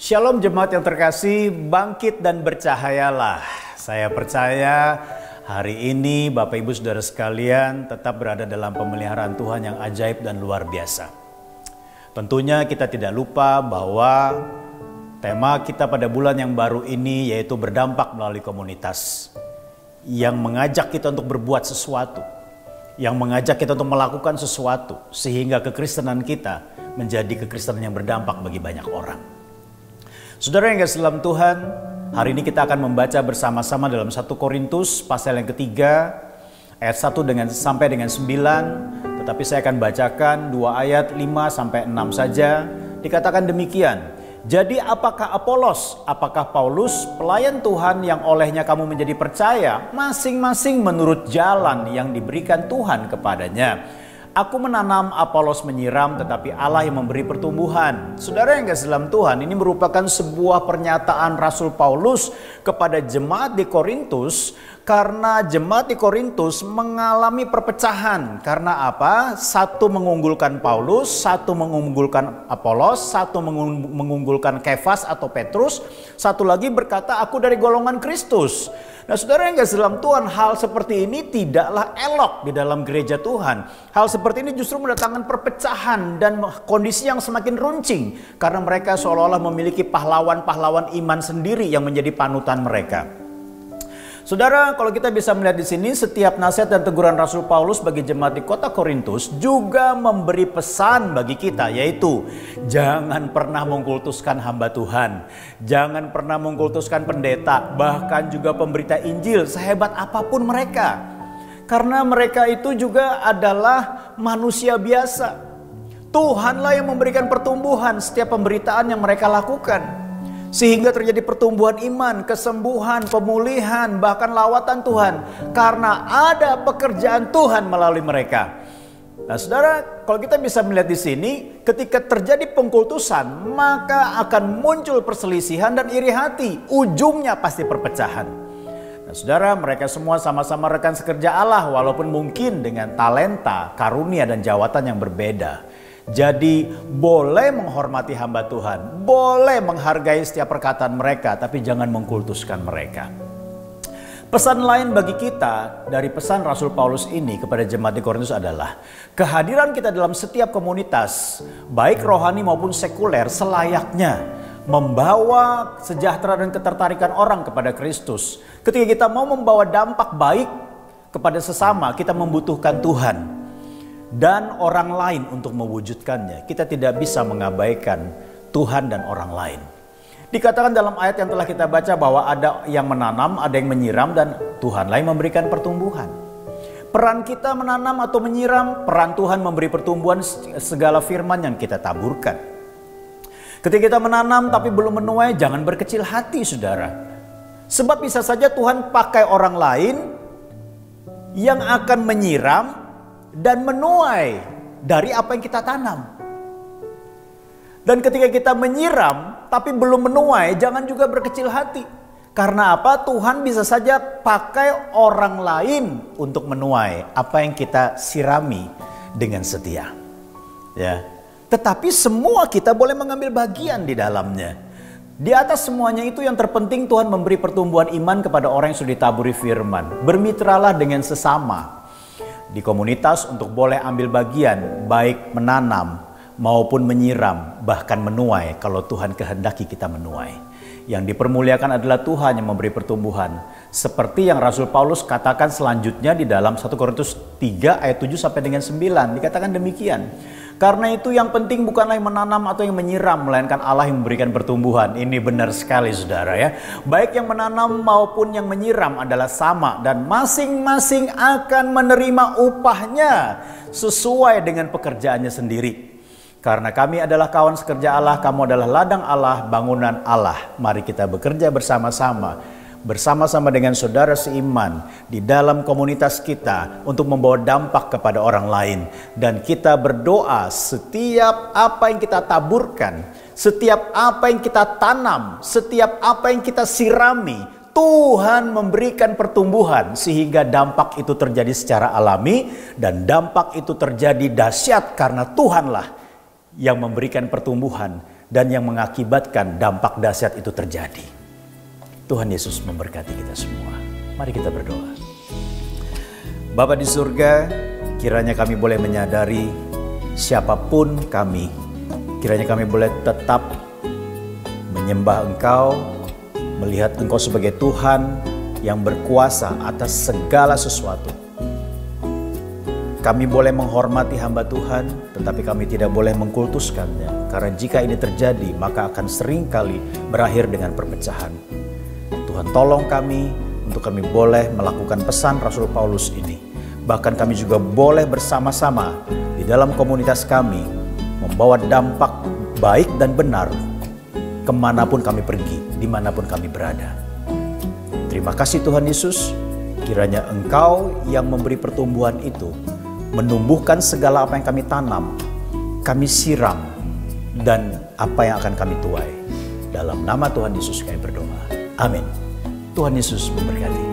Shalom jemaat yang terkasih, bangkit dan bercahayalah. Saya percaya hari ini Bapak Ibu Saudara sekalian tetap berada dalam pemeliharaan Tuhan yang ajaib dan luar biasa. Tentunya kita tidak lupa bahwa tema kita pada bulan yang baru ini yaitu berdampak melalui komunitas. Yang mengajak kita untuk berbuat sesuatu. Yang mengajak kita untuk melakukan sesuatu sehingga kekristenan kita menjadi kekristenan yang berdampak bagi banyak orang. Saudara yang kasih dalam Tuhan, hari ini kita akan membaca bersama-sama dalam 1 Korintus pasal yang ketiga, ayat 1 sampai dengan 9, tetapi saya akan bacakan 2 ayat 5 sampai 6 saja. Dikatakan demikian, jadi apakah Apolos, apakah Paulus, pelayan Tuhan yang olehnya kamu menjadi percaya, masing-masing menurut jalan yang diberikan Tuhan kepadanya. Aku menanam, Apolos menyiram, tetapi Allah yang memberi pertumbuhan. Saudara yang kasih dalam Tuhan, ini merupakan sebuah pernyataan Rasul Paulus kepada jemaat di Korintus. Karena jemaat di Korintus mengalami perpecahan. Karena apa? Satu mengunggulkan Paulus, satu mengunggulkan Apolos, satu mengunggulkan Kefas atau Petrus, satu lagi berkata aku dari golongan Kristus. Nah saudara yang kasih dalam Tuhan, hal seperti ini tidaklah elok di dalam gereja Tuhan. Hal seperti ini justru mendatangkan perpecahan dan kondisi yang semakin runcing. Karena mereka seolah-olah memiliki pahlawan-pahlawan iman sendiri yang menjadi panutan mereka. Saudara, kalau kita bisa melihat di sini, setiap nasihat dan teguran Rasul Paulus bagi jemaat di kota Korintus juga memberi pesan bagi kita, yaitu jangan pernah mengkultuskan hamba Tuhan, jangan pernah mengkultuskan pendeta, bahkan juga pemberita Injil sehebat apapun mereka. Karena mereka itu juga adalah manusia biasa. Tuhanlah yang memberikan pertumbuhan setiap pemberitaan yang mereka lakukan. Sehingga terjadi pertumbuhan iman, kesembuhan, pemulihan, bahkan lawatan Tuhan. Karena ada pekerjaan Tuhan melalui mereka. Nah saudara, kalau kita bisa melihat di sini, ketika terjadi pengkultusan, maka akan muncul perselisihan dan iri hati. Ujungnya pasti perpecahan. Nah saudara, mereka semua sama-sama rekan sekerja Allah, walaupun mungkin dengan talenta, karunia, dan jawatan yang berbeda. Jadi boleh menghormati hamba Tuhan, boleh menghargai setiap perkataan mereka, tapi jangan mengkultuskan mereka. Pesan lain bagi kita dari pesan Rasul Paulus ini kepada jemaat di Korintus adalah kehadiran kita dalam setiap komunitas, baik rohani maupun sekuler, selayaknya membawa sejahtera dan ketertarikan orang kepada Kristus. Ketika kita mau membawa dampak baik kepada sesama, kita membutuhkan Tuhan dan orang lain untuk mewujudkannya. Kita tidak bisa mengabaikan Tuhan dan orang lain. Dikatakan dalam ayat yang telah kita baca bahwa ada yang menanam, ada yang menyiram, dan Tuhan lain memberikan pertumbuhan. Peran kita menanam atau menyiram, peran Tuhan memberi pertumbuhan segala firman yang kita taburkan. Ketika kita menanam tapi belum menuai, jangan berkecil hati saudara. Sebab bisa saja Tuhan pakai orang lain yang akan menyiram dan menuai dari apa yang kita tanam. Dan ketika kita menyiram tapi belum menuai, jangan juga berkecil hati. Karena apa? Tuhan bisa saja pakai orang lain untuk menuai apa yang kita sirami dengan setia. Ya. Tetapi semua kita boleh mengambil bagian di dalamnya. Di atas semuanya itu yang terpenting Tuhan memberi pertumbuhan iman kepada orang yang sudah ditaburi firman. Bermitralah dengan sesama di komunitas untuk boleh ambil bagian, baik menanam maupun menyiram, bahkan menuai kalau Tuhan kehendaki kita menuai. Yang dipermuliakan adalah Tuhan yang memberi pertumbuhan. Seperti yang Rasul Paulus katakan selanjutnya di dalam 1 Korintus 3 ayat 7 sampai dengan 9, dikatakan demikian. Karena itu yang penting bukanlah yang menanam atau yang menyiram, melainkan Allah yang memberikan pertumbuhan. Ini benar sekali saudara ya. Baik yang menanam maupun yang menyiram adalah sama, dan masing-masing akan menerima upahnya sesuai dengan pekerjaannya sendiri. Karena kami adalah kawan sekerja Allah, kamu adalah ladang Allah, bangunan Allah. Mari kita bekerja bersama-sama dengan saudara seiman di dalam komunitas kita untuk membawa dampak kepada orang lain. Dan kita berdoa setiap apa yang kita taburkan, setiap apa yang kita tanam, setiap apa yang kita sirami, Tuhan memberikan pertumbuhan sehingga dampak itu terjadi secara alami, dan dampak itu terjadi dahsyat karena Tuhanlah yang memberikan pertumbuhan dan yang mengakibatkan dampak dahsyat itu terjadi. Tuhan Yesus memberkati kita semua. Mari kita berdoa. Bapa di surga, kiranya kami boleh menyadari siapapun kami, kiranya kami boleh tetap menyembah Engkau, melihat Engkau sebagai Tuhan yang berkuasa atas segala sesuatu. Kami boleh menghormati hamba Tuhan, tetapi kami tidak boleh mengkultuskannya. Karena jika ini terjadi, maka akan seringkali berakhir dengan perpecahan. Tuhan tolong kami untuk kami boleh melakukan pesan Rasul Paulus ini. Bahkan kami juga boleh bersama-sama di dalam komunitas kami membawa dampak baik dan benar kemanapun kami pergi, dimanapun kami berada. Terima kasih Tuhan Yesus, kiranya Engkau yang memberi pertumbuhan itu, menumbuhkan segala apa yang kami tanam, kami siram, dan apa yang akan kami tuai. Dalam nama Tuhan Yesus kami berdoa. Amin. Tuhan Yesus memberkati.